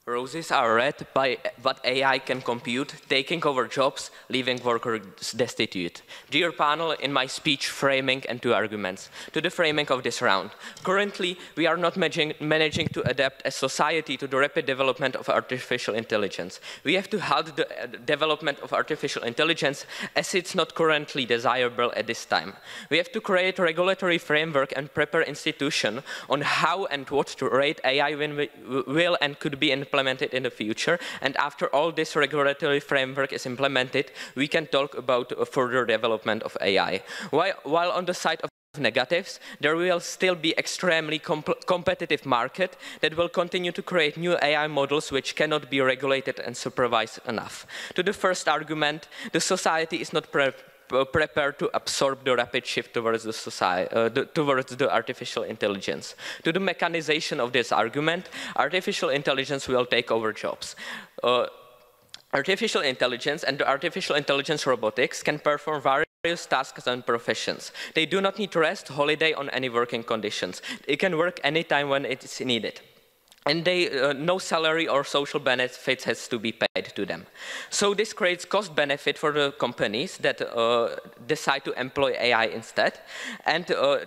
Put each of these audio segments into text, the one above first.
Roses are red by what AI can compute, taking over jobs, leaving workers destitute. Dear panel, in my speech framing and two arguments. To the framing of this round. Currently, we are not managing to adapt as society to the rapid development of artificial intelligence. We have to halt the development of artificial intelligence as it's not currently desirable at this time. We have to create a regulatory framework and prepare institutions on how and what to rate AI when will and could be implemented in the future, and after all this regulatory framework is implemented, we can talk about a further development of AI. While on the side of negatives, there will still be extremely competitive market that will continue to create new AI models which cannot be regulated and supervised enough. To the first argument, the society is not prepared to absorb the rapid shift towards the artificial intelligence. To the mechanization of this argument, artificial intelligence will take over jobs. Artificial intelligence and the artificial intelligence robotics can perform various tasks and professions. They do not need rest, holiday, on any working conditions. They can work anytime when it is needed. And no salary or social benefits has to be paid to them. So this creates cost benefit for the companies that decide to employ AI instead. And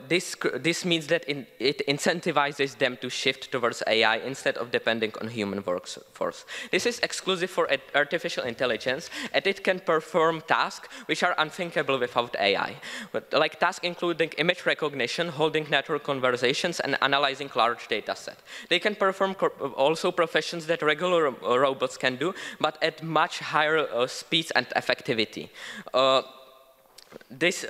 this means that it incentivizes them to shift towards AI instead of depending on human workforce. This is exclusive for artificial intelligence, and it can perform tasks which are unthinkable without AI. But, like tasks including image recognition, holding network conversations, and analyzing large data set. They can perform also professions that regular robots can do, but at much higher speeds and effectivity. This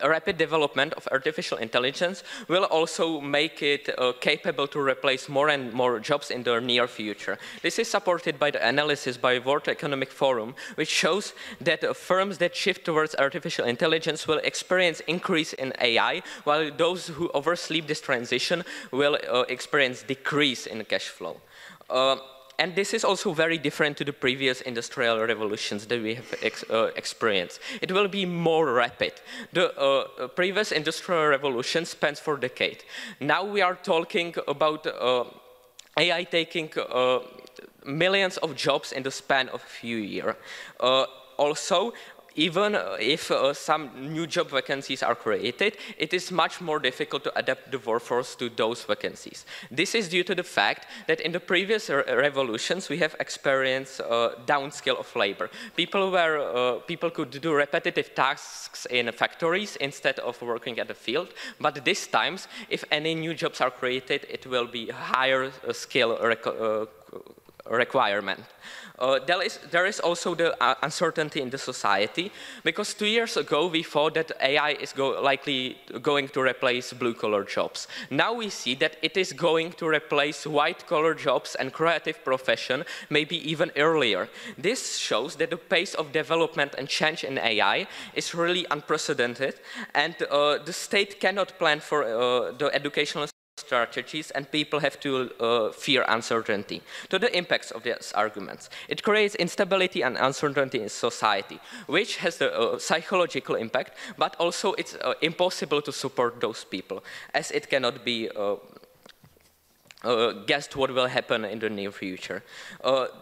rapid development of artificial intelligence will also make it capable to replace more and more jobs in the near future. This is supported by the analysis by World Economic Forum, which shows that firms that shift towards artificial intelligence will experience increase in AI, while those who oversleep this transition will experience decrease in cash flow. And this is also very different to the previous industrial revolutions that we have experienced. It will be more rapid. The previous industrial revolution spans for decades. Now we are talking about AI taking millions of jobs in the span of a few years. Also, even if some new job vacancies are created, it is much more difficult to adapt the workforce to those vacancies. This is due to the fact that in the previous revolutions we have experienced downskill of labor. People could do repetitive tasks in factories instead of working at the field, but this time, if any new jobs are created, it will be higher skill requirement. There is also the uncertainty in the society, because 2 years ago we thought that AI is likely going to replace blue-collar jobs. Now we see that it is going to replace white-collar jobs and creative profession, maybe even earlier. This shows that the pace of development and change in AI is really unprecedented, and the state cannot plan for the educational strategies, and people have to fear uncertainty. To the impacts of these arguments, it creates instability and uncertainty in society, which has a psychological impact, but also it's impossible to support those people, as it cannot be guessed what will happen in the near future.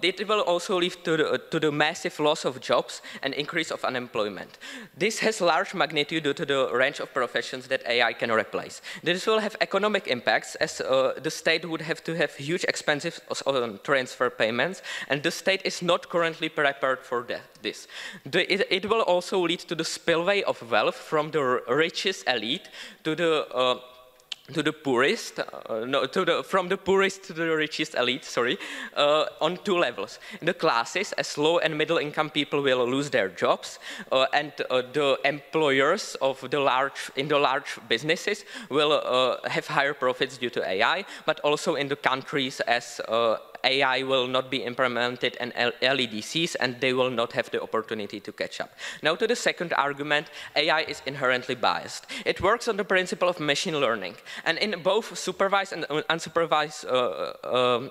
It will also lead to the massive loss of jobs and increase of unemployment. This has large magnitude due to the range of professions that AI can replace. This will have economic impacts, as the state would have to have huge expenses on transfer payments, and the state is not currently prepared for this. It will also lead to the spillway of wealth from the richest elite to the poorest, from the poorest to the richest elite, sorry, on two levels. The classes, as low and middle income people will lose their jobs, and the employers of the large businesses will have higher profits due to AI, but also in the countries, as AI will not be implemented in LEDCs, and they will not have the opportunity to catch up. Now to the second argument, AI is inherently biased. It works on the principle of machine learning, and in both supervised and unsupervised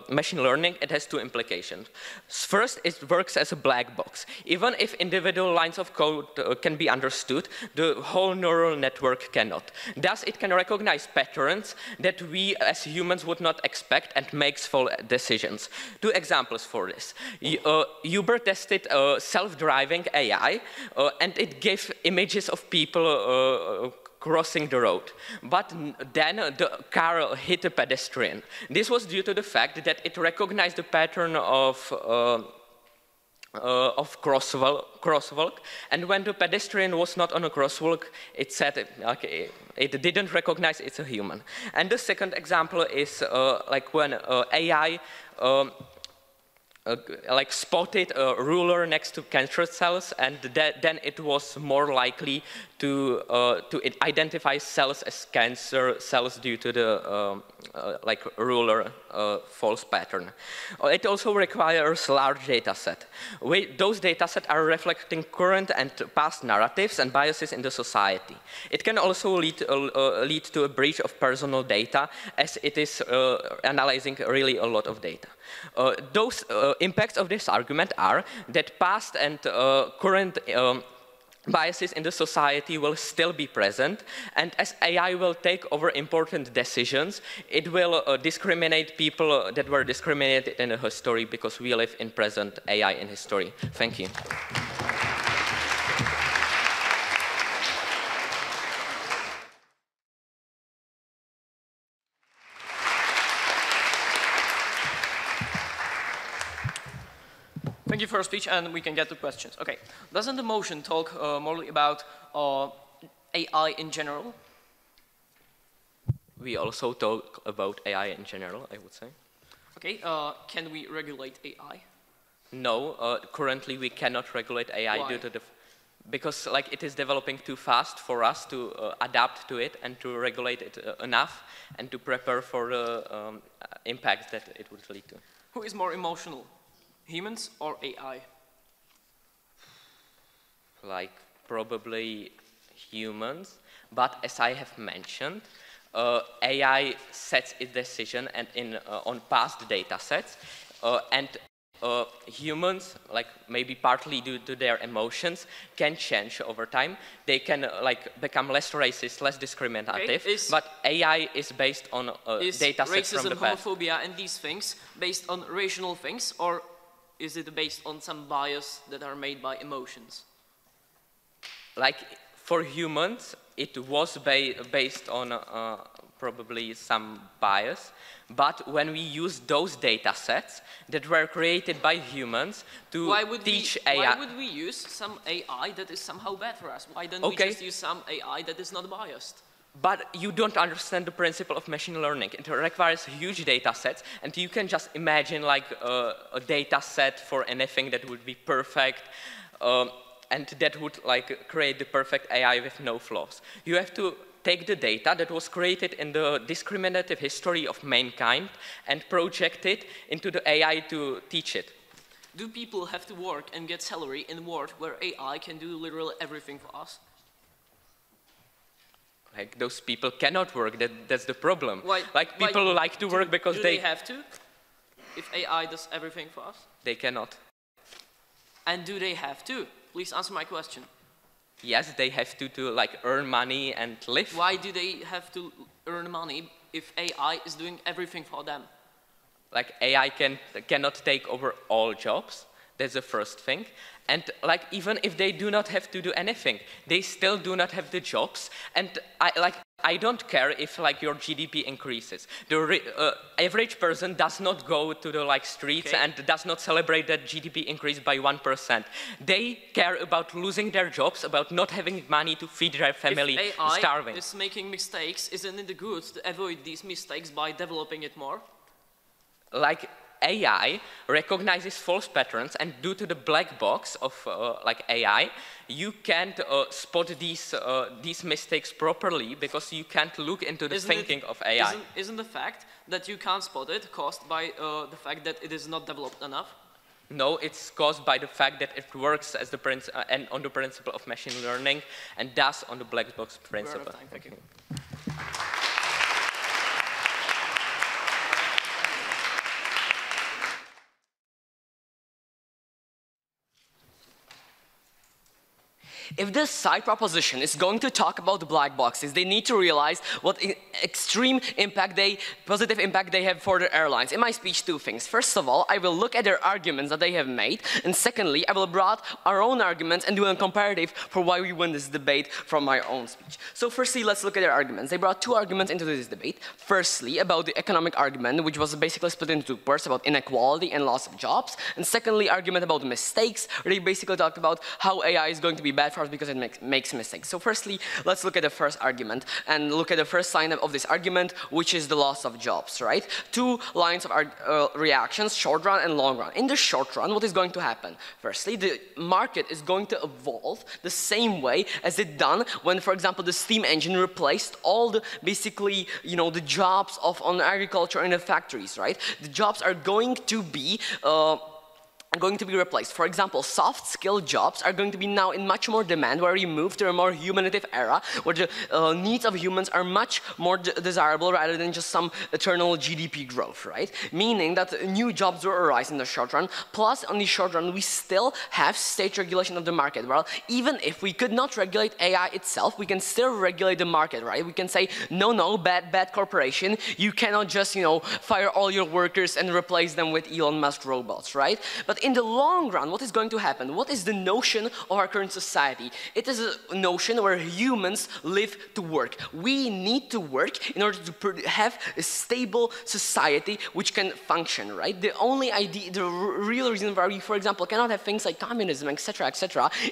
machine learning, it has two implications. First, it works as a black box. Even if individual lines of code can be understood, the whole neural network cannot. Thus, it can recognize patterns that we as humans would not expect and makes false decisions. decisions. Two examples for this. Uber tested self-driving AI, and it gave images of people crossing the road. But then the car hit a pedestrian. This was due to the fact that it recognized the pattern of crosswalk, and when the pedestrian was not on a crosswalk, it said it didn't recognize it's a human. And the second example is like when AI like spotted a ruler next to cancer cells, and then it was more likely to identify cells as cancer cells due to the like ruler false pattern. It also requires large data set. Those data sets are reflecting current and past narratives and biases in the society. It can also lead to a breach of personal data, as it is analyzing really a lot of data. Those impacts of this argument are that past and current biases in the society will still be present, and as AI will take over important decisions, it will discriminate people that were discriminated in the history, because we live in present AI in history. Thank you. Thank you for your speech, and we can get to questions. Okay, doesn't the motion talk more about AI in general? We also talk about AI in general, I would say. Okay, can we regulate AI? No, currently we cannot regulate AI. Why? Due to the, because like it is developing too fast for us to adapt to it and to regulate it enough and to prepare for the impacts that it would lead to. Who is more emotional? Humans or AI? Like probably humans, but as I have mentioned, AI sets its decision and on past data sets, and humans, like maybe partly due to their emotions, can change over time. They can like become less racist, less discriminative, okay. But AI is based on data sets from the past. Racism, homophobia, and these things based on rational things, or is it based on some bias that are made by emotions? Like for humans, it was based on probably some bias, but when we use those data sets that were created by humans to teach AI... Why would we use some AI that is somehow bad for us? Why don't we just use some AI that is not biased? But you don't understand the principle of machine learning. It requires huge data sets, and you can just imagine like a data set for anything that would be perfect, and that would like create the perfect AI with no flaws. You have to take the data that was created in the discriminative history of mankind and project it into the AI to teach it. Do people have to work and get salary in a world where AI can do literally everything for us? Like those people cannot work. That's the problem. Why, like people like to work because do they have to? If AI does everything for us? They cannot. And do they have to? Please answer my question. Yes, they have to like earn money and live. Why do they have to earn money if AI is doing everything for them? Like AI cannot take over all jobs. That's the first thing. And like even if they do not have to do anything, they still do not have the jobs. And I don't care if like your GDP increases. The average person does not go to the like streets and does not celebrate that GDP increase by 1%. They care about losing their jobs, about not having money to feed their family, if AI starving. is making mistakes, isn't it good to avoid these mistakes by developing it more? Like AI recognizes false patterns, and due to the black box of like AI, you can't spot these mistakes properly because you can't look into the thinking of AI. Isn't the fact that you can't spot it caused by the fact that it is not developed enough? No, it's caused by the fact that it works as the and on the principle of machine learning, and thus on the black box principle. Thank you. If this side proposition is going to talk about black boxes, they need to realize what extreme positive impact they have for the airlines. In my speech, two things. First of all, I will look at their arguments that they have made, and secondly, I will bring our own arguments and do a comparative for why we win this debate from my own speech. So firstly, let's look at their arguments. They brought two arguments into this debate. Firstly, about the economic argument, which was basically split into two parts about inequality and loss of jobs, and secondly, argument about mistakes, where they basically talked about how AI is going to be bad for us because it makes mistakes. So firstly, let's look at the first argument and look at the first line of this argument, which is the loss of jobs, right? Two lines of reactions, short run and long run. In the short run, what is going to happen? Firstly, the market is going to evolve the same way as it done when, for example, the steam engine replaced all the, basically, the jobs on agriculture in the factories, right? The jobs are going to be replaced. For example, soft-skilled jobs are going to be now in much more demand, where we move to a more humanitive era, where the needs of humans are much more desirable rather than just some eternal GDP growth, right? Meaning that new jobs will arise in the short run, plus on the short run we still have state regulation of the market. Well, even if we could not regulate AI itself, we can still regulate the market, right? We can say, no, bad corporation, you cannot just, fire all your workers and replace them with Elon Musk robots, right? But in the long run, what is going to happen? What is the notion of our current society? It is a notion where humans live to work. We need to work in order to have a stable society which can function, right? The only idea, the real reason why we, for example, cannot have things like communism, etc.,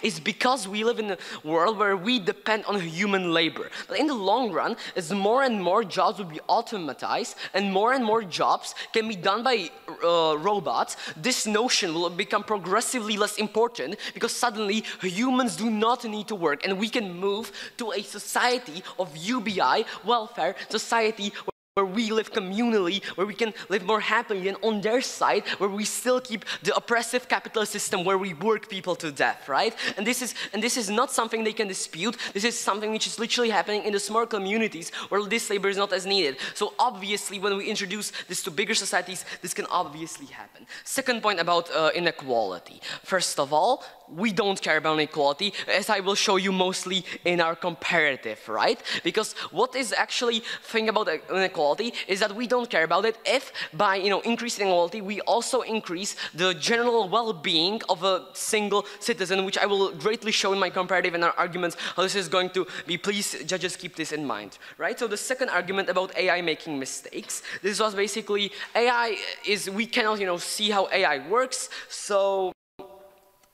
is because we live in a world where we depend on human labor. But in the long run, as more and more jobs will be automatized and more jobs can be done by robots, this notion will become progressively less important, because suddenly humans do not need to work, and we can move to a society of UBI, welfare, society where we live communally, where we can live more happily, and on their side, where we still keep the oppressive capitalist system where we work people to death, right? And this is not something they can dispute. This is something which is literally happening in the small communities where this labor is not as needed. So obviously, when we introduce this to bigger societies, this can obviously happen. Second point about inequality. First of all, we don't care about inequality, as I will show you mostly in our comparative, right? Because what is actually thing about inequality is that we don't care about it if by increasing inequality we also increase the general well-being of a single citizen, which I will greatly show in my comparative and our arguments how this is going to be. Please, judges, keep this in mind, right? So the second argument about AI making mistakes, this was basically AI is, we cannot see how AI works, so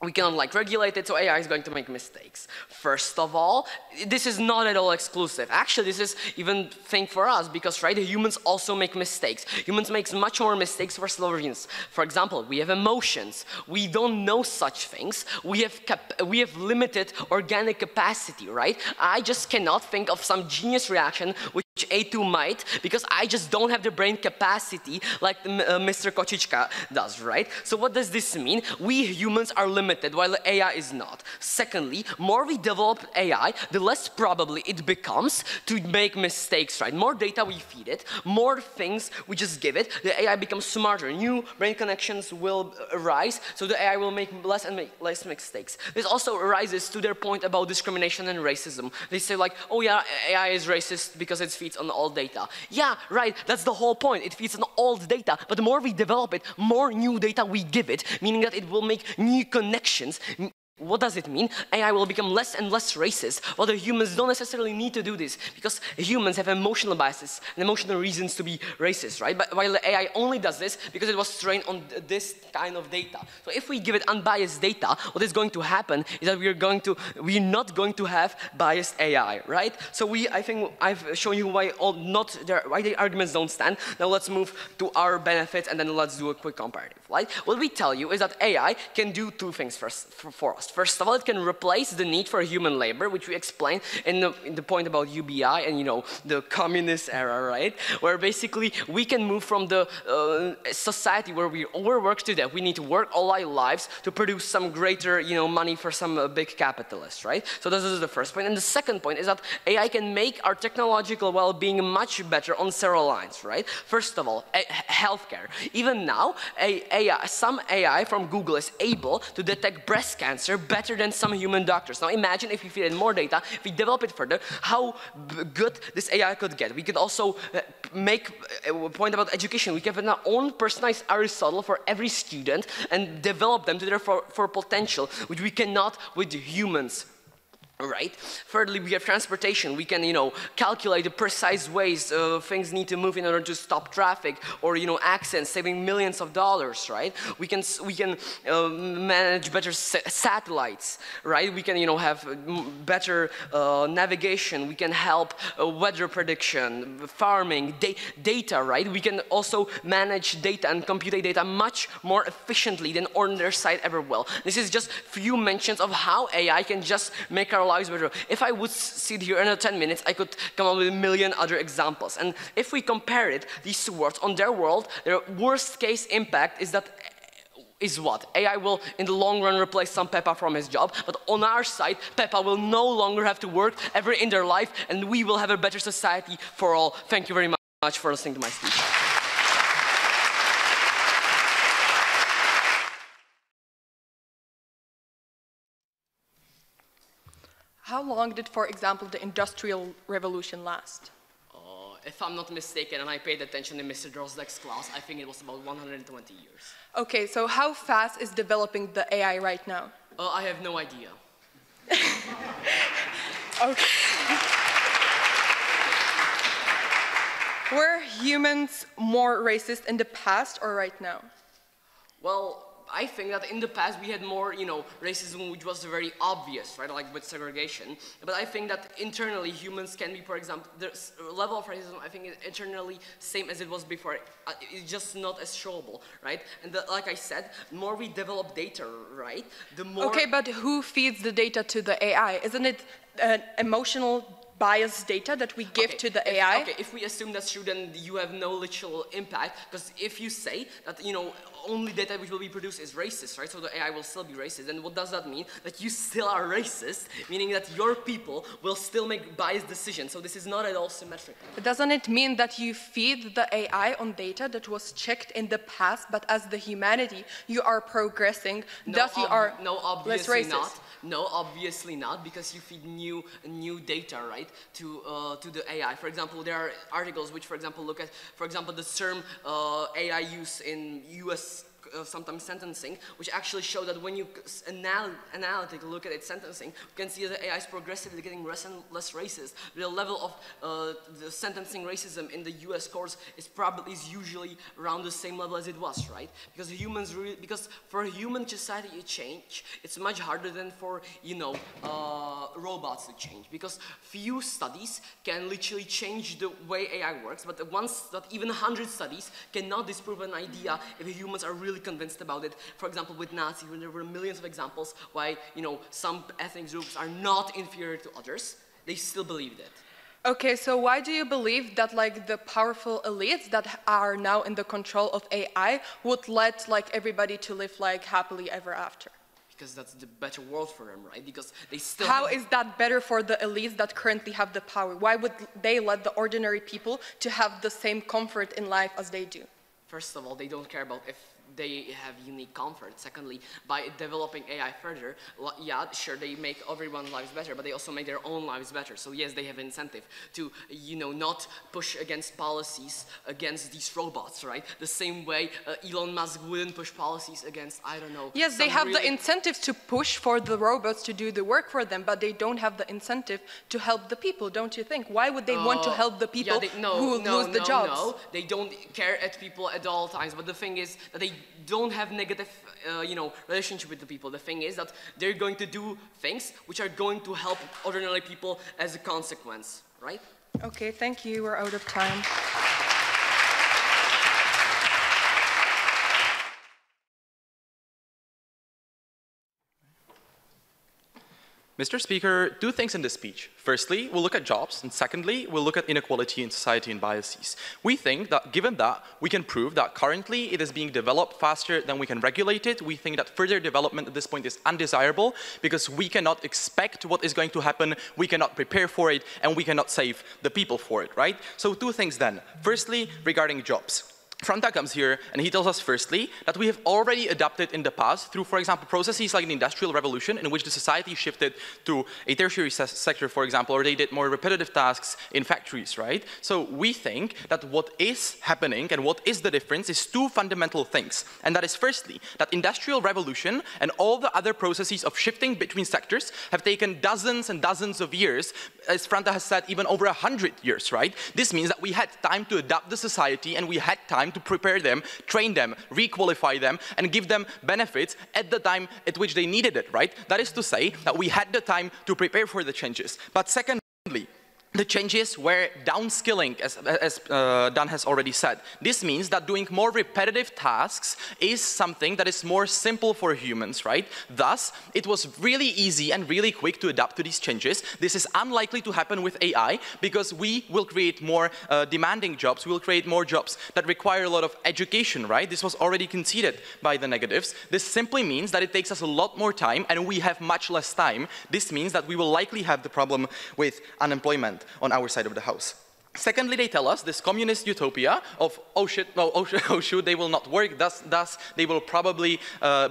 we cannot regulate it, so AI is going to make mistakes. First of all, this is not at all exclusive. Actually, this is even thing for us, because humans also make mistakes. Humans make much more mistakes for several reasons. For example, we have emotions. We don't know such things. We have limited organic capacity, right? I just cannot think of some genius reaction which A2 might, because I just don't have the brain capacity like Mr. Kočička does, right? So what does this mean? We humans are limited, while AI is not. Secondly, more we develop AI, the less probably it becomes to make mistakes, right? More data we feed it, more things we just give it, the AI becomes smarter. New brain connections will arise, so the AI will make less mistakes. This also arises to their point about discrimination and racism. They say oh yeah, AI is racist because it feeds on old data. Yeah, right, that's the whole point. It feeds on old data, but the more we develop it, more new data we give it, meaning that it will make new connections. What does it mean? AI will become less and less racist, while the humans don't necessarily need to do this, because humans have emotional biases and emotional reasons to be racist, right? But while the AI only does this because it was trained on this kind of data. So if we give it unbiased data, what is going to happen is that we're not going to have biased AI, right? So I think I've shown you why the arguments don't stand. Now let's move to our benefits, and then let's do a quick comparative, right? What we tell you is that AI can do two things for us. First of all, it can replace the need for human labor, which we explained in the point about UBI and the communist era, right? Where basically we can move from the society where we overwork to that. We need to work all our lives to produce some greater money for some big capitalists, right? So this is the first point. And the second point is that AI can make our technological well-being much better on several lines, right? First of all, healthcare. Even now, some AI from Google is able to detect breast cancer better than some human doctors. Now imagine if we feed it more data, if we develop it further, how good this AI could get. We could also make a point about education. We can have our own personalized Aristotle for every student and develop them to their for potential, which we cannot with humans. Right. Thirdly, we have transportation. We can, calculate the precise ways things need to move in order to stop traffic, or accidents, saving millions of dollars. Right. We can manage better satellites. Right. We can, have better navigation. We can help weather prediction, farming, data. Right. We can also manage data and compute data much more efficiently than on their side ever will. This is just few mentions of how AI can just make our lives better. If I would sit here in 10 minutes, I could come up with a million other examples. And if we compare it, these two worlds, on their world, their worst case impact is what? AI will, in the long run, replace some Peppa from his job, but on our side, Peppa will no longer have to work ever in their life, and we will have a better society for all. Thank you very much for listening to my speech. How long did, for example, the Industrial Revolution last? If I'm not mistaken, and I paid attention in Mr. Drozdek's class, I think it was about 120 years. Okay, so how fast is developing the AI right now? I have no idea. Okay. Were humans more racist in the past or right now? Well, I think that in the past we had more, racism, which was very obvious, right, like with segregation. But I think that internally humans can be, for example, the level of racism, I think, is internally same as it was before. It's just not as showable, right? And like I said, the more we develop data, right, the more... Okay, but who feeds the data to the AI? Isn't it emotional biased data that we give to the AI? Okay, if we assume that's true, then you have no literal impact, because if you say that, only data which will be produced is racist, right? So the AI will still be racist. And what does that mean? That you still are racist, meaning that your people will still make biased decisions. So this is not at all symmetrical. But doesn't it mean that you feed the AI on data that was checked in the past, but as the humanity, you are progressing, thus you are less racist? Not. No, obviously not, because you feed new data, right, to the AI. For example, there are articles which, for example, look at, for example, the term AI use in U.S. Sometimes sentencing, which actually show that when you analytically look at its sentencing, you can see that the AI is progressively getting less and less racist. The level of the sentencing racism in the U.S. courts is usually around the same level as it was, right? Because for a human society to change, it's much harder than for robots to change. Because few studies can literally change the way AI works, but even 100 studies cannot disprove an idea if humans are really convinced about it. For example, with Nazis, when there were millions of examples why, some ethnic groups are not inferior to others, they still believed it. Okay, so why do you believe that the powerful elites that are now in the control of AI would let everybody to live happily ever after? Because that's the better world for them, right? Because they still... How is that better for the elites that currently have the power? Why would they let the ordinary people to have the same comfort in life as they do? First of all, they don't care about if they have unique comfort. Secondly, by developing AI further, yeah, sure, they make everyone's lives better, but they also make their own lives better. So yes, they have incentive to, not push against policies against these robots, right? The same way Elon Musk wouldn't push policies against, I don't know. Yes, they have the incentive to push for the robots to do the work for them, but they don't have the incentive to help the people, don't you think? Why would they want to help the people who lose the jobs? No, they don't care at people at all times, but the thing is that they don't have negative, relationship with the people. The thing is that they're going to do things which are going to help ordinary people as a consequence, right? Okay, thank you. We're out of time. Mr. Speaker, two things in this speech. Firstly, we'll look at jobs, and secondly, we'll look at inequality in society and biases. We think that, given that, we can prove that currently it is being developed faster than we can regulate it. We think that further development at this point is undesirable because we cannot expect what is going to happen, we cannot prepare for it, and we cannot save the people for it, right? So two things then. Firstly, regarding jobs. Franta comes here and he tells us firstly that we have already adapted in the past through, for example, processes like the Industrial Revolution in which the society shifted to a tertiary sector, for example, or they did more repetitive tasks in factories, right? So we think that what is happening and what is the difference is two fundamental things. And that is firstly, that Industrial Revolution and all the other processes of shifting between sectors have taken dozens and dozens of years, as Franta has said, even over 100 years, right? This means that we had time to adapt the society and we had time to prepare them, train them, re-qualify them, and give them benefits at the time at which they needed it, right? That is to say that we had the time to prepare for the changes. But secondly, the changes were downskilling, as Dan has already said. This means that doing more repetitive tasks is something that is more simple for humans, right? Thus, it was really easy and really quick to adapt to these changes. This is unlikely to happen with AI because we will create more demanding jobs. We will create more jobs that require a lot of education, right? This was already conceded by the negatives. This simply means that it takes us a lot more time and we have much less time. This means that we will likely have the problem with unemployment on our side of the house. Secondly, they tell us this communist utopia of, oh shit, no, oh shoot, they will not work, thus they will probably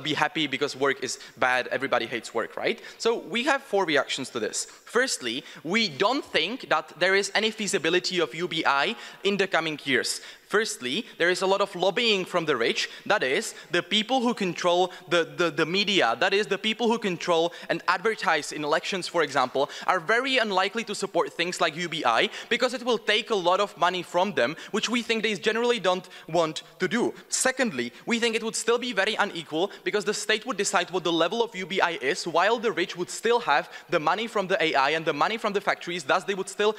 be happy because work is bad, everybody hates work, right? So we have 4 reactions to this. Firstly, we don't think that there is any feasibility of UBI in the coming years. Firstly, there is a lot of lobbying from the rich, that is, the people who control the media, that is, the people who control and advertise in elections, for example, are very unlikely to support things like UBI because it will take a lot of money from them, which we think they generally don't want to do. Secondly, we think it would still be very unequal because the state would decide what the level of UBI is, while the rich would still have the money from the AI and the money from the factories, thus they would still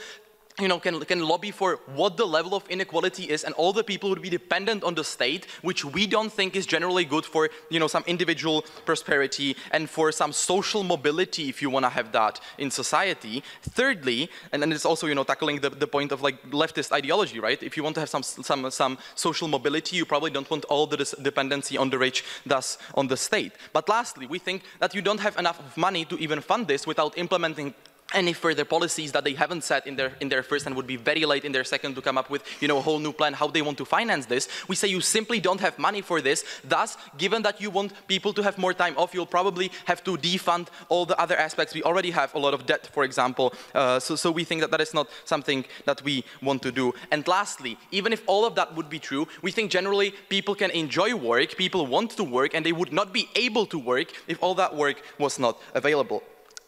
can lobby for what the level of inequality is, and all the people would be dependent on the state, which we don't think is generally good for, some individual prosperity and for some social mobility, if you want to have that in society. Thirdly, and then it's also, tackling the point of like leftist ideology, right? If you want to have some social mobility, you probably don't want all the dependency on the rich, thus on the state. But lastly, we think that you don't have enough money to even fund this without implementing any further policies that they haven't set in their first and would be very late in their second to come up with a whole new plan how they want to finance this. We say you simply don't have money for this. Thus, given that you want people to have more time off, you'll probably have to defund all the other aspects. We already have a lot of debt, for example. So we think that is not something that we want to do. And lastly, even if all of that would be true, we think generally people can enjoy work, people want to work, and they would not be able to work if all that work was not available.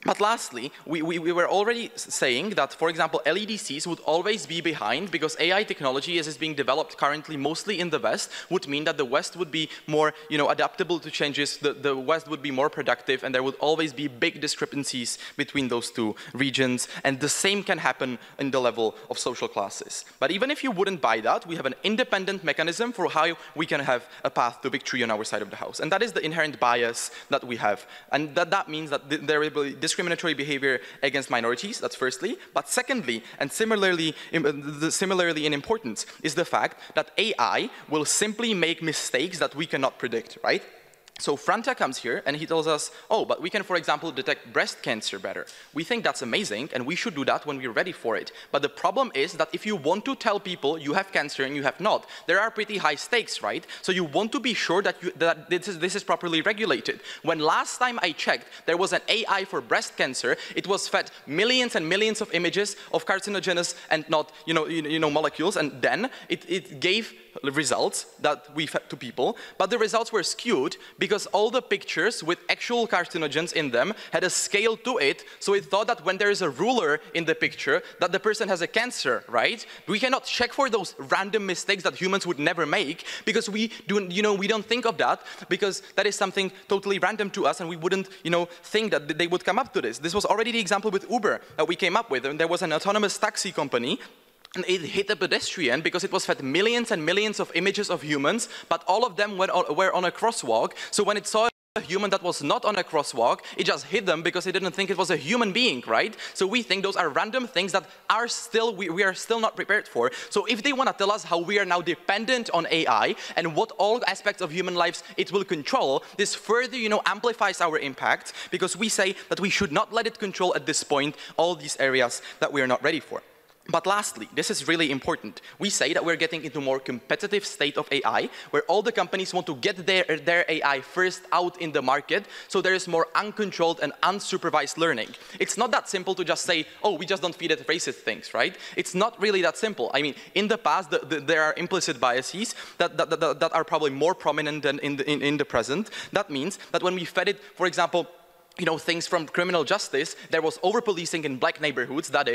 But lastly, we were already saying that, for example, LEDCs would always be behind because AI technology, as is being developed currently mostly in the West, would mean that the West would be more, adaptable to changes, the West would be more productive, and there would always be big discrepancies between those two regions, and the same can happen in the level of social classes. But even if you wouldn't buy that, we have an independent mechanism for how we can have a path to victory on our side of the house, and that is the inherent bias that we have, and that means that there will be discriminatory behavior against minorities, that's firstly. But secondly, and similarly in importance, is the fact that AI will simply make mistakes that we cannot predict, right? So Franta comes here and he tells us, oh, but we can, for example, detect breast cancer better. We think that's amazing and we should do that when we're ready for it. But the problem is that if you want to tell people you have cancer and you have not, there are pretty high stakes, right? So you want to be sure that this is properly regulated. When last time I checked, there was an AI for breast cancer. It was fed millions and millions of images of carcinogenous and not, molecules, and then it gave results that we fed to people, but the results were skewed because all the pictures with actual carcinogens in them had a scale to it, so it thought that when there is a ruler in the picture, that the person has a cancer, right? We cannot check for those random mistakes that humans would never make because we don't think of that because that is something totally random to us and we wouldn't, think that they would come up to this. This was already the example with Uber that we came up with, and there was an autonomous taxi company. And it hit a pedestrian because it was fed millions and millions of images of humans, but all of them were on a crosswalk. So when it saw a human that was not on a crosswalk, it just hit them because it didn't think it was a human being, right? So we think those are random things that are still, we are still not prepared for. So if they want to tell us how we are now dependent on AI and what all aspects of human lives it will control, this further, amplifies our impact because we say that we should not let it control at this point all these areas that we are not ready for. But lastly, this is really important. We say that we're getting into a more competitive state of AI, where all the companies want to get their AI first out in the market, so there is more uncontrolled and unsupervised learning. It's not that simple to just say, oh, we just don't feed it racist things, right? It's not really that simple. I mean, in the past, there are implicit biases that are probably more prominent than in the present. That means that when we fed it, for example, things from criminal justice, there was over-policing in black neighborhoods, that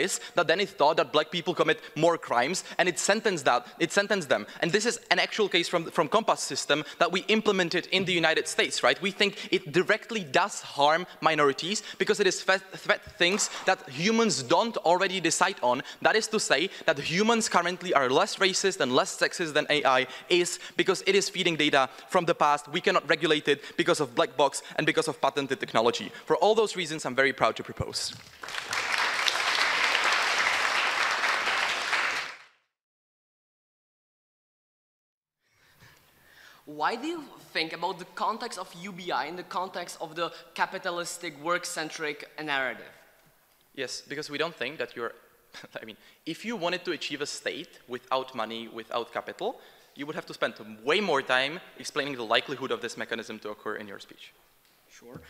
then it thought that black people commit more crimes, and it sentenced them. And this is an actual case from Compass system that we implemented in the United States, right? We think it directly does harm minorities because it is fed things that humans don't already decide on. That is to say that humans currently are less racist and less sexist than AI is because it is feeding data from the past. We cannot regulate it because of black box and because of patented technology. For all those reasons, I'm very proud to propose. Why do you think about the context of UBI in the context of the capitalistic, work-centric narrative? Yes, because we don't think that I mean, if you wanted to achieve a state without money, without capital, you would have to spend way more time explaining the likelihood of this mechanism to occur in your speech. Sure.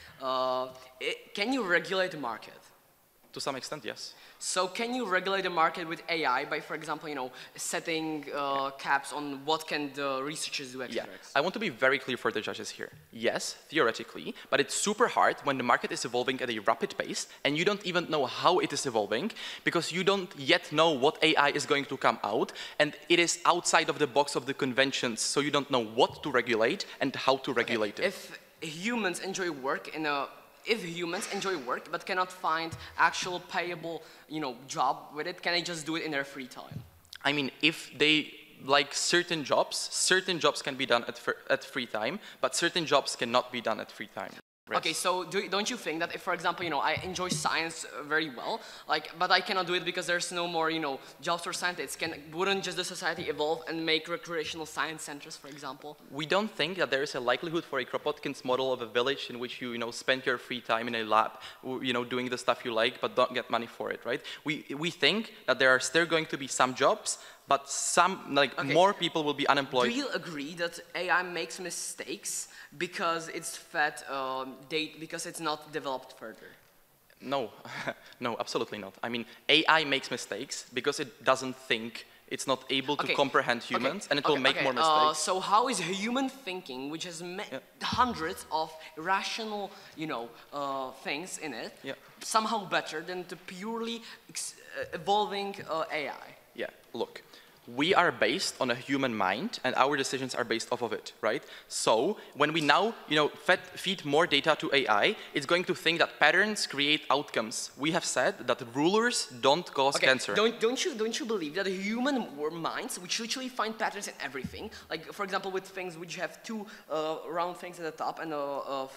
Can you regulate the market? To some extent, yes. So can you regulate the market with AI by, for example, setting caps on what can the researchers do extra? Yeah. I want to be very clear for the judges here. Yes, theoretically, but it's super hard when the market is evolving at a rapid pace and you don't even know how it is evolving because you don't yet know what AI is going to come out and it is outside of the box of the conventions, so you don't know what to regulate and how to regulate it. If humans enjoy work but cannot find actual payable, job with it, can they just do it in their free time? I mean, if they like certain jobs can be done at free time, but certain jobs cannot be done at free time. Okay, so don't you think that if, for example, I enjoy science very well, but I cannot do it because there's no more, jobs for scientists, wouldn't just the society evolve and make recreational science centers, for example? We don't think that there is a likelihood for a Kropotkin's model of a village in which you, spend your free time in a lab, doing the stuff you like, but don't get money for it, right? We think that there are still going to be some jobs, but more people will be unemployed. Do you agree that AI makes mistakes because it's fed because it's not developed further? No, no, absolutely not. I mean, AI makes mistakes because it doesn't think, it's not able to comprehend humans, and it will make more mistakes. So how is human thinking, which has hundreds of irrational, things in it, somehow better than the purely evolving AI? Yeah, look. We are based on a human mind, and our decisions are based off of it, right? So when we now, feed more data to AI, it's going to think that patterns create outcomes. We have said that rulers don't cause cancer. Don't you believe that human minds, which literally find patterns in everything, like for example with things which have two round things at the top and a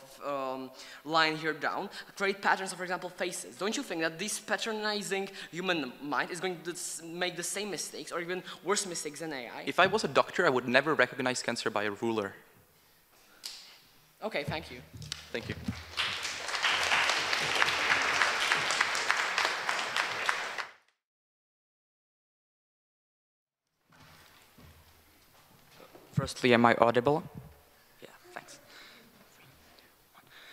line here down, create patterns of, for example, faces. Don't you think that this patronizing human mind is going to make the same mistakes or even worse mistakes than AI? If I was a doctor, I would never recognize cancer by a ruler. Okay, thank you. Thank you. Firstly, am I audible? Yeah, thanks.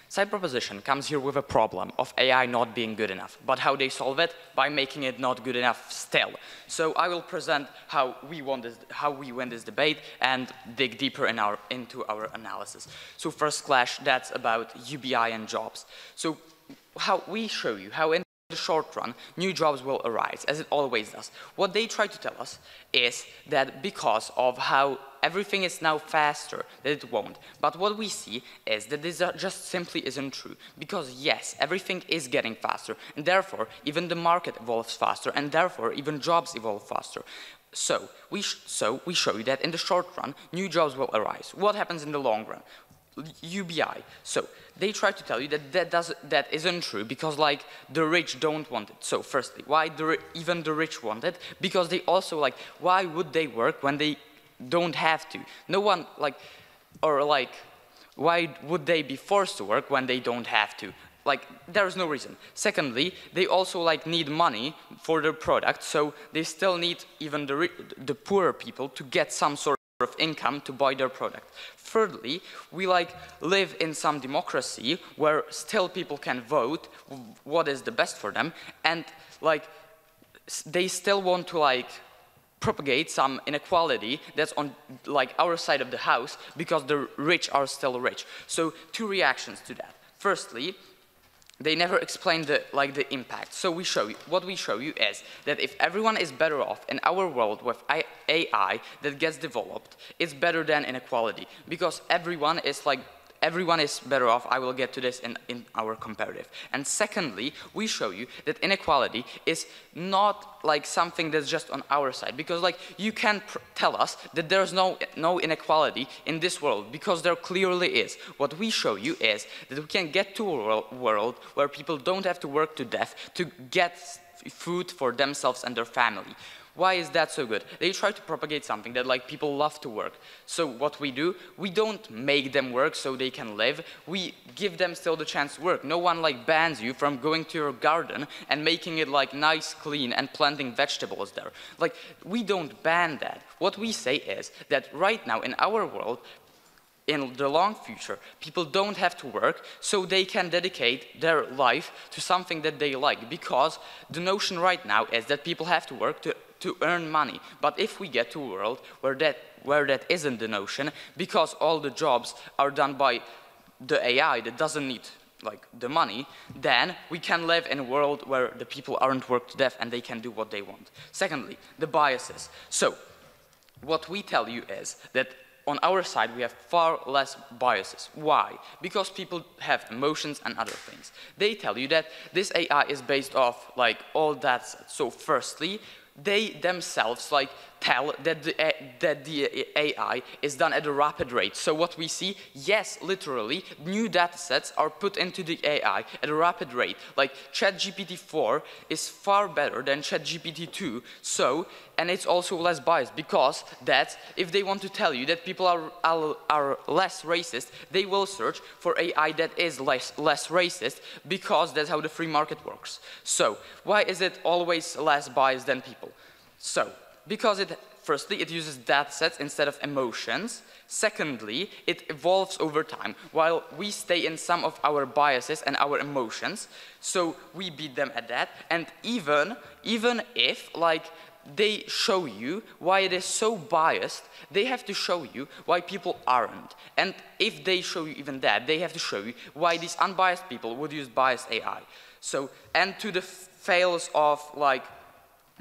Side proposition comes here with a problem of AI not being good enough, but how they solve it? By making it not good enough still. So I will present how we win this debate and dig deeper into our analysis. So first clash, that's about UBI and jobs. So how we show you how in the short run, new jobs will arise, as it always does. What they try to tell us is that because of how everything is now faster, that it won't. But what we see is that this just simply isn't true. Because yes, everything is getting faster, and therefore even the market evolves faster, and therefore even jobs evolve faster. So we show you that in the short run, new jobs will arise. What happens in the long run? UBI. So they try to tell you that that isn't true because the rich don't want it. So firstly, why even the rich want it? Because they also why would they work when they don't have to? No one why would they be forced to work when they don't have to? like, there's no reason. Secondly, they also like need money for their product, so they still need even the poorer people to get some sort of income to buy their product. Thirdly, we like live in some democracy where still people can vote what is the best for them, and like they still want to like propagate some inequality that's on like our side of the house because the rich are still rich. So two reactions to that. Firstly, they never explain the impact. So what we show you is that if everyone is better off in our world with AI that gets developed, it's better than inequality because everyone is better off. I will get to this in our comparative. And secondly, we show you that inequality is not like something that's just on our side, because like you can tell us that there's no inequality in this world, because there clearly is. What we show you is that we can get to a world where people don't have to work to death to get food for themselves and their family. Why is that so good? They try to propagate something that like people love to work. So what we do, we don't make them work so they can live. We give them still the chance to work. No one like bans you from going to your garden and making it like nice, clean and planting vegetables there. Like we don't ban that. What we say is that right now in our world, in the long future, people don't have to work, so they can dedicate their life to something that they like, because the notion right now is that people have to work to earn money. But if we get to a world where that isn't the notion, because all the jobs are done by the AI that doesn't need like the money, then we can live in a world where the people aren't worked to death and they can do what they want. Secondly, the biases. So what we tell you is that on our side, we have far less biases. Why? Because people have emotions and other things. They tell you that this AI is based off like all that. So firstly, they themselves like tell that the AI is done at a rapid rate. So what we see, yes, literally, new data sets are put into the AI at a rapid rate. Like ChatGPT-4 is far better than ChatGPT-2, so, and it's also less biased, because that's, if they want to tell you that people are less racist, they will search for AI that is less racist, because that's how the free market works. So, why is it always less biased than people? So, because firstly, it uses data sets instead of emotions. Secondly, it evolves over time, while we stay in some of our biases and our emotions, so we beat them at that. And even if, like, they show you why it is so biased, they have to show you why people aren't. And if they show you even that, they have to show you why these unbiased people would use biased AI. So, and to the fails of, like,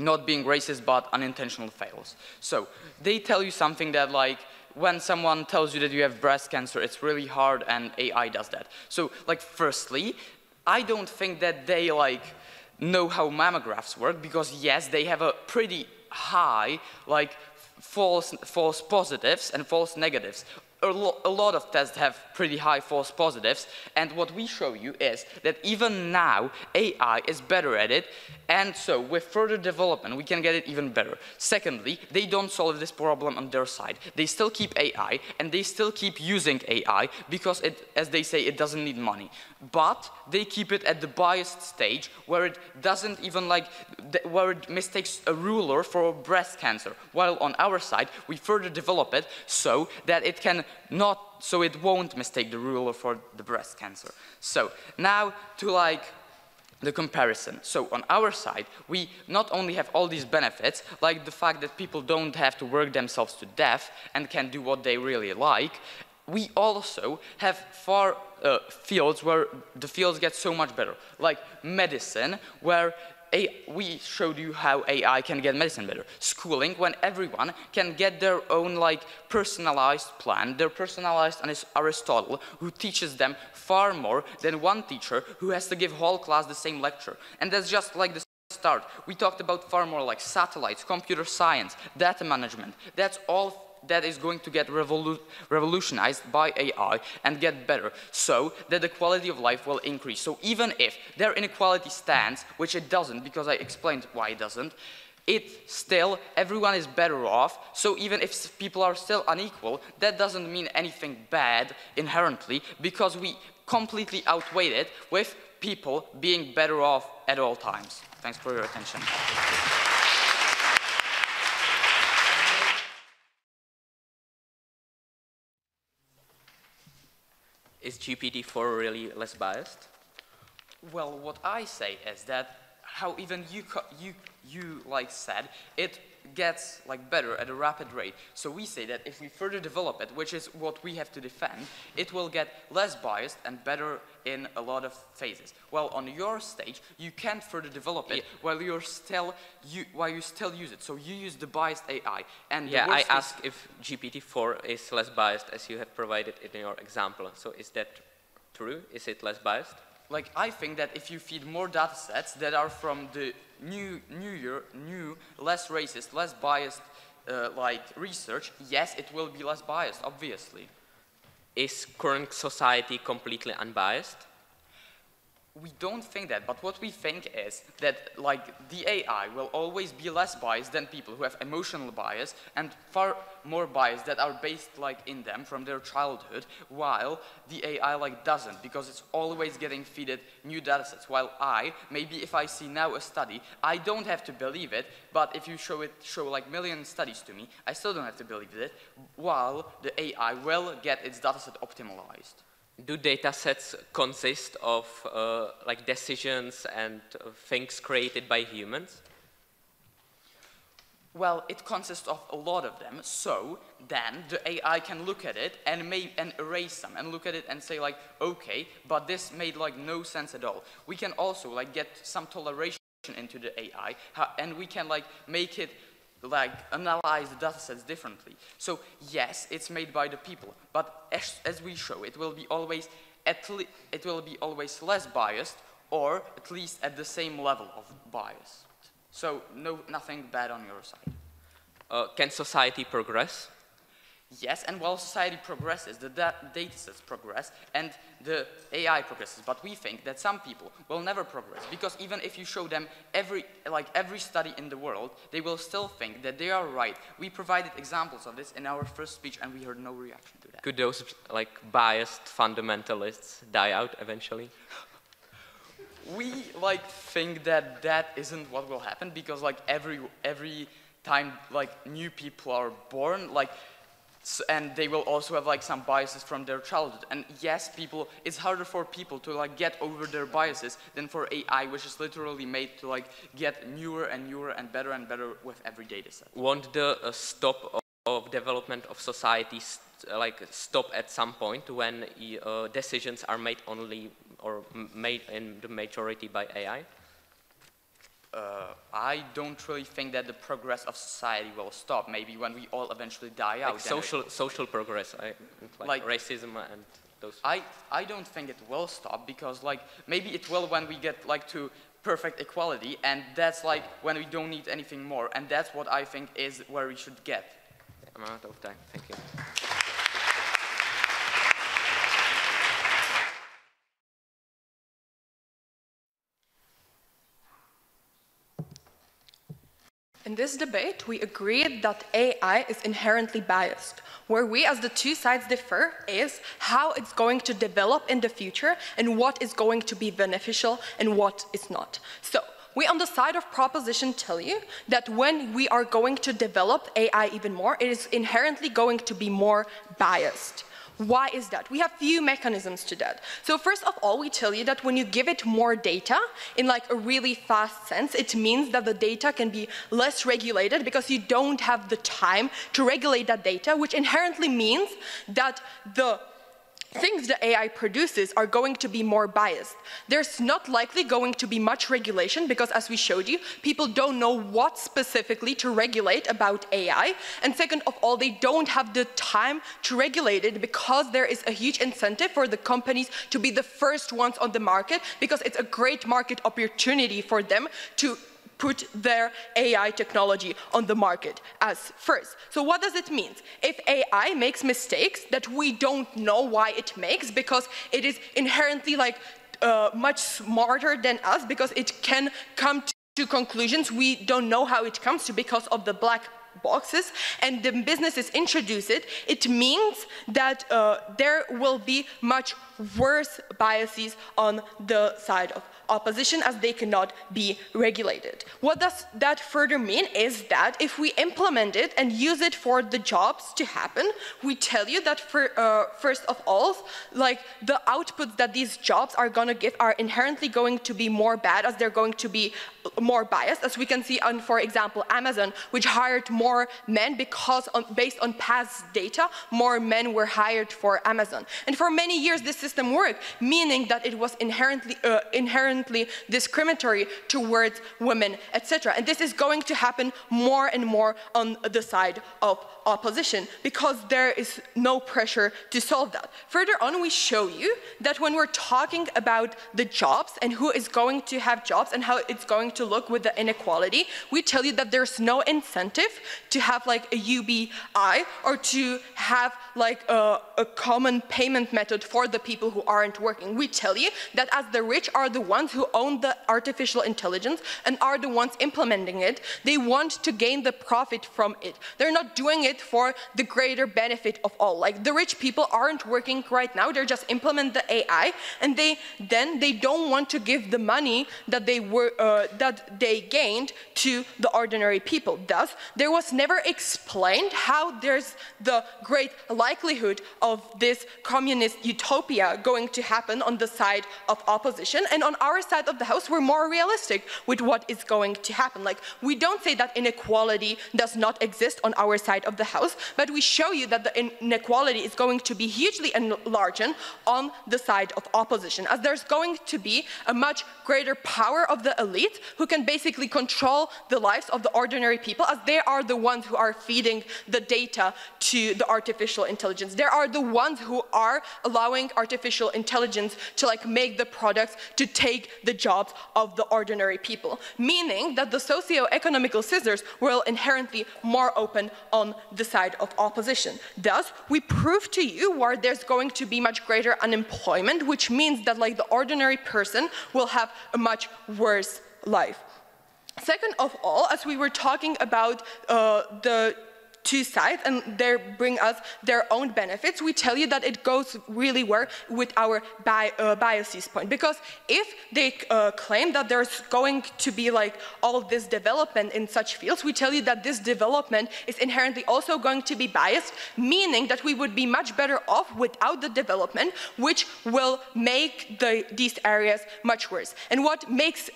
not being racist, but unintentional fails. So they tell you something that, like, when someone tells you that you have breast cancer, it's really hard, and AI does that. So, like, firstly, I don't think that they, like, know how mammographs work, because yes, they have a pretty high, like, false positives and false negatives. A lot of tests have pretty high false positives, and what we show you is that even now AI is better at it, and so with further development we can get it even better. Secondly, they don't solve this problem on their side. They still keep AI, and they still keep using AI because it, as they say, it doesn't need money. But they keep it at the biased stage where it doesn't even like, where it mistakes a ruler for breast cancer, while on our side we further develop it so that it can so it won't mistake the ruler for the breast cancer. So now to like the comparison. So on our side, we not only have all these benefits, like the fact that people don't have to work themselves to death and can do what they really like, we also have fields where the fields get so much better, like medicine, where we showed you how AI can get medicine better. Schooling, when everyone can get their own like personalized plan, their personalized Aristotle, who teaches them far more than one teacher who has to give whole class the same lecture. And that's just like the start. We talked about far more like satellites, computer science, data management. That's all that is going to get revolutionized by AI and get better, so that the quality of life will increase. So even if their inequality stands, which it doesn't, because I explained why it doesn't, it still, everyone is better off. So even if people are still unequal, that doesn't mean anything bad inherently, because we completely outweigh it with people being better off at all times. Thanks for your attention. Is GPT-4 really less biased? Well, what I say is that how even you like said, it gets like better at a rapid rate. So we say that if we further develop it, which is what we have to defend, it will get less biased and better in a lot of phases. Well, on your stage, you can't further develop it while you still use it. So you use the biased AI. And yeah, I asked if GPT-4 is less biased as you have provided in your example. So is that true? Is it less biased? Like, I think that if you feed more data sets that are from the new, less racist, less biased, like, research, yes, it will be less biased, obviously. Is current society completely unbiased? We don't think that, but what we think is that, like, the AI will always be less biased than people who have emotional bias and far more bias that are based, like, in them from their childhood, while the AI, like, doesn't, because it's always getting fed new data sets. While maybe if I see now a study, I don't have to believe it, but if you show like million studies to me, I still don't have to believe it, while the AI will get its data set optimized. Do data sets consist of like decisions and things created by humans? Well, it consists of a lot of them, so then the AI can look at it and erase them and look at it and say like, okay, but this made like no sense at all. We can also like get some toleration into the AI and we can like make it like analyze the data sets differently. So yes, it's made by the people, but as we show, it will be always less biased, or at least at the same level of bias. So nothing bad on your side. Can society progress? Yes, and while society progresses, the data sets progress and the AI progresses. But we think that some people will never progress, because even if you show them every study in the world, they will still think that they are right. We provided examples of this in our first speech, and we heard no reaction to that. Could those like biased fundamentalists die out eventually? We like think that that isn't what will happen, because like every time like new people are born, like. And they will also have like some biases from their childhood. And yes, it's harder for people to like get over their biases than for AI, which is literally made to like get newer and newer and better with every data set. Won't the stop of development of society like stop at some point when decisions are made only or made in the majority by AI? I don't really think that the progress of society will stop. Maybe when we all eventually die out. Social progress, like racism and those. I don't think it will stop, because like maybe it will when we get like to perfect equality, and that's like when we don't need anything more, and that's what I think is where we should get. I'm out of time. Thank you. In this debate, we agreed that AI is inherently biased. Where we as the two sides differ is how it's going to develop in the future and what is going to be beneficial and what is not. So, we on the side of proposition tell you that when we are going to develop AI even more, it is inherently going to be more biased. Why is that? We have few mechanisms to that. So first of all, we tell you that when you give it more data in like a really fast sense, it means that the data can be less regulated because you don't have the time to regulate that data, which inherently means that the things the AI produces are going to be more biased. There's not likely going to be much regulation because, as we showed you, people don't know what specifically to regulate about AI. And second of all, they don't have the time to regulate it because there is a huge incentive for the companies to be the first ones on the market, because it's a great market opportunity for them to put their AI technology on the market as first. So what does it mean? If AI makes mistakes that we don't know why it makes, because it is inherently like much smarter than us, because it can come to conclusions we don't know how it comes to because of the black boxes and the businesses introduce it, it means that there will be much worse biases on the side of opposition as they cannot be regulated. What does that further mean is that if we implement it and use it for the jobs to happen, we tell you that first of all, like the outputs that these jobs are going to give are inherently going to be more bad as they're going to be more biased, as we can see on, for example, Amazon, which hired more men because based on past data, more men were hired for Amazon. And for many years this system worked, meaning that it was inherently discriminatory towards women, etc. And this is going to happen more and more on the side of opposition because there is no pressure to solve that. Further on, we show you that when we're talking about the jobs and who is going to have jobs and how it's going to look with the inequality, we tell you that there's no incentive to have like a UBI or to have like a common payment method for the people who aren't working. We tell you that as the rich are the ones who own the artificial intelligence and are the ones implementing it, they want to gain the profit from it. They're not doing it for the greater benefit of all. Like the rich people aren't working right now, they're just implement the AI and they don't want to give the money that they gained to the ordinary people. Thus, there was never explained how there's the great likelihood of this communist utopia going to happen on the side of opposition, and on our side of the house we're more realistic with what is going to happen. Like we don't say that inequality does not exist on our side of the house, but we show you that the inequality is going to be hugely enlarged on the side of opposition, as there's going to be a much greater power of the elite who can basically control the lives of the ordinary people, as they are the ones who are feeding the data to the artificial intelligence. They are the ones who are allowing artificial intelligence to like make the products to take the jobs of the ordinary people, meaning that the socio-economical scissors will inherently more open on the side of opposition. Thus, we prove to you where there's going to be much greater unemployment, which means that like the ordinary person will have a much worse life. Second of all, as we were talking about the two sides and they bring us their own benefits, we tell you that it goes really well with our biases point. Because if they claim that there's going to be like all this development in such fields, we tell you that this development is inherently also going to be biased, meaning that we would be much better off without the development, which will make these areas much worse. And what makes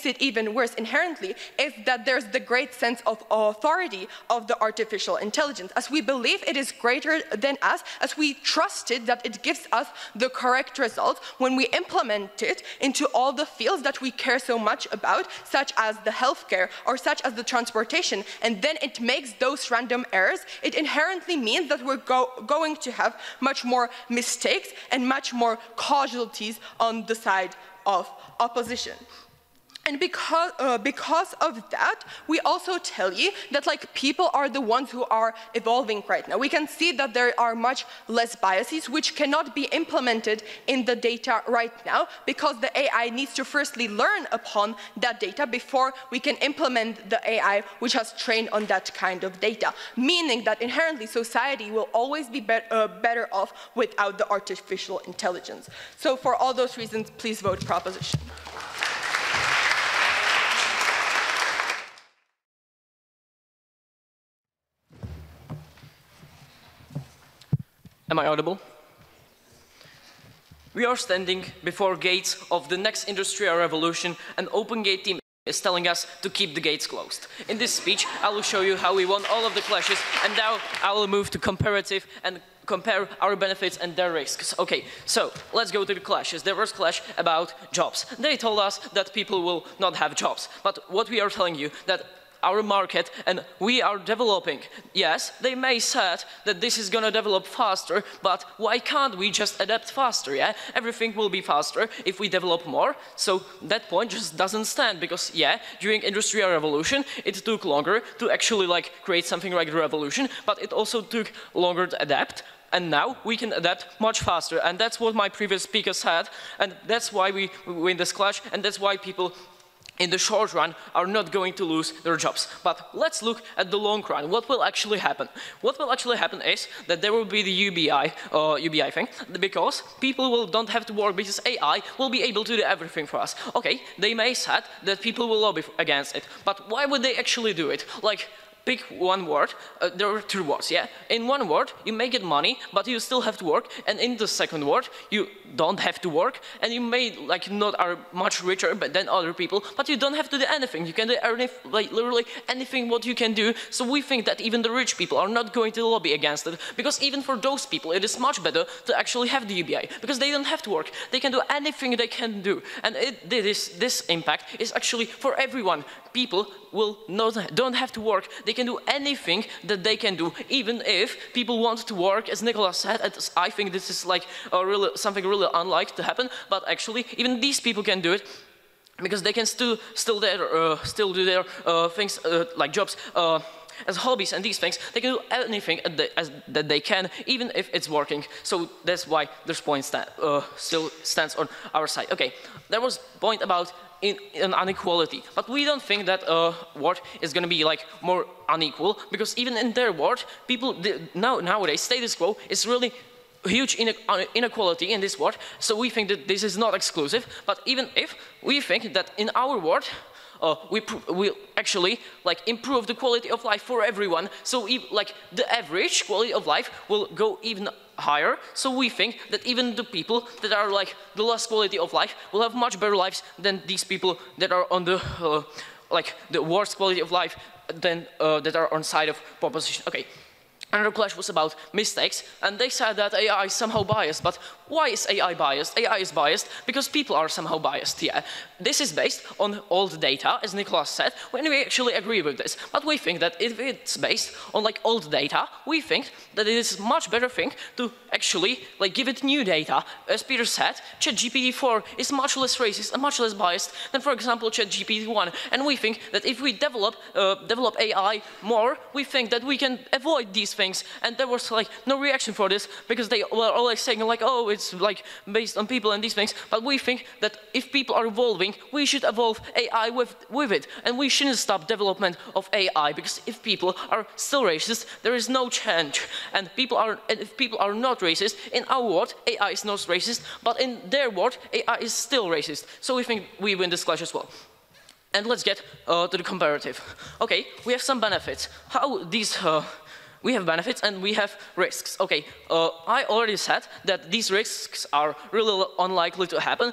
it even worse inherently is that there's the great sense of authority of the artificial intelligence, as we believe it is greater than us, as we trusted that it gives us the correct results when we implement it into all the fields that we care so much about, such as the healthcare or such as the transportation, and then it makes those random errors. It inherently means that we're going to have much more mistakes and much more casualties on the side of opposition. And because of that, we also tell you that like people are the ones who are evolving right now. We can see that there are much less biases which cannot be implemented in the data right now because the AI needs to firstly learn upon that data before we can implement the AI which has trained on that kind of data. Meaning that inherently society will always be better off without the artificial intelligence. So for all those reasons, please vote proposition. Am I audible? We are standing before gates of the next industrial revolution, and Open Gate team is telling us to keep the gates closed. In this speech, I will show you how we won all of the clashes, and now I will move to comparative and compare our benefits and their risks. Okay, so let's go to the clashes. There was clash about jobs. They told us that people will not have jobs, but what we are telling you that our market and we are developing. Yes, they may said that this is gonna develop faster, but why can't we just adapt faster, yeah? Everything will be faster if we develop more. So that point just doesn't stand because, yeah, during Industrial Revolution, it took longer to actually like create something like the revolution, but it also took longer to adapt. And now we can adapt much faster. And that's what my previous speaker said. And that's why we win this clash. And that's why people in the short run, are not going to lose their jobs. But let's look at the long run. What will actually happen? What will actually happen is that there will be the UBI thing, because people don't have to work because AI will be able to do everything for us. Okay, they may say that people will lobby against it, but why would they actually do it? Like, pick one word, there are two words, yeah? In one word, you may get money, but you still have to work, and in the second word, you don't have to work, and you may, like, not are much richer than other people, but you don't have to do anything. You can do like, literally anything what you can do, so we think that even the rich people are not going to lobby against it, because even for those people, it is much better to actually have the UBI, because they don't have to work. They can do anything they can do, and this impact is actually for everyone. People don't have to work. They can do anything that they can do, even if people want to work, as Nicholas said. I think this is like something really unlike to happen, but actually even these people can do it, because they can still do their things like jobs as hobbies and these things. They can do anything that they can, even if it's working. So that's why this point still stands on our side. Okay, there was a point about an inequality, but we don't think that world is going to be like more unequal, because even in their world, people nowadays status quo is really huge inequality in this world. So we think that this is not exclusive, but even if we think that in our world we actually like improve the quality of life for everyone, so like the average quality of life will go even higher. So we think that even the people that are like the less quality of life will have much better lives than these people that are on the like the worst quality of life than that are on side of proposition. Okay. Another clash was about mistakes, and they said that AI is somehow biased. But why is AI biased? AI is biased because people are somehow biased, yeah. This is based on old data, as Nicholas said, when we actually agree with this. But we think that if it's based on like old data, we think that it is a much better thing to actually like give it new data. As Peter said, ChatGPT-4 is much less racist and much less biased than, for example, ChatGPT-1. And we think that if we develop AI more, we think that we can avoid these things. And there was like no reaction for this, because they were always saying like, oh, it's like based on people and these things. But we think that if people are evolving, we should evolve AI with it, and we shouldn't stop development of AI, because if people are still racist, there is no change. And if people are not racist, in our world AI is not racist, but in their world AI is still racist. So we think we win this clash as well. And let's get to the comparative. Okay, we have some benefits. How these we have benefits and we have risks. Okay, I already said that these risks are really unlikely to happen.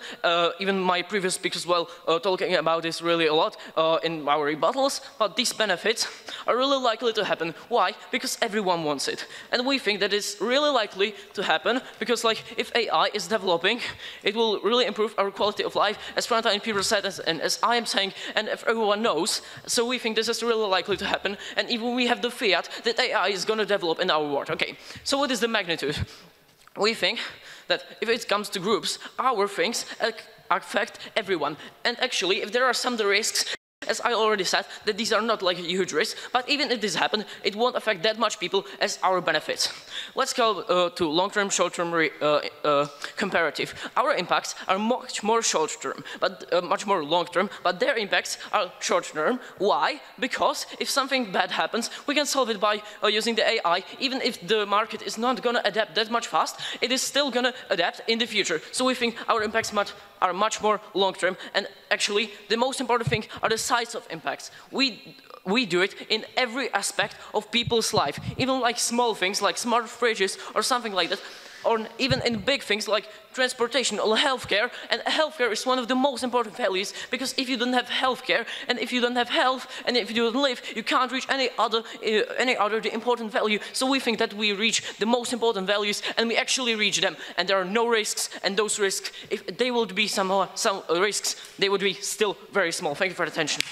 Even my previous speakers were talking about this really a lot in our rebuttals, but these benefits are really likely to happen. Why? Because everyone wants it. And we think that it's really likely to happen because, like, if AI is developing, it will really improve our quality of life, as Franta and Peter said, and as I am saying, and if everyone knows. So we think this is really likely to happen, and even we have the fiat that AI is going to develop in our world. Okay, so what is the magnitude? We think that if it comes to groups, our things affect everyone. And actually, if there are some risks, as I already said, that these are not like a huge risk, but even if this happens, it won't affect that much people as our benefits. Let's go to long-term, short-term comparative. Our impacts are much more short-term, but much more long-term, but their impacts are short-term. Why? Because if something bad happens, we can solve it by using the AI. Even if the market is not going to adapt that much fast, it is still going to adapt in the future. So we think our impacts are much more long-term, and actually the most important thing are the size of impacts. We do it in every aspect of people's life, even like small things like smart fridges or something like that, or even in big things like transportation or healthcare. And healthcare is one of the most important values, because if you don't have healthcare, and if you don't have health, and if you don't live, you can't reach any other the important value. So we think that we reach the most important values, and we actually reach them. And there are no risks, and those risks, if they would be some risks, they would be still very small. Thank you for the attention.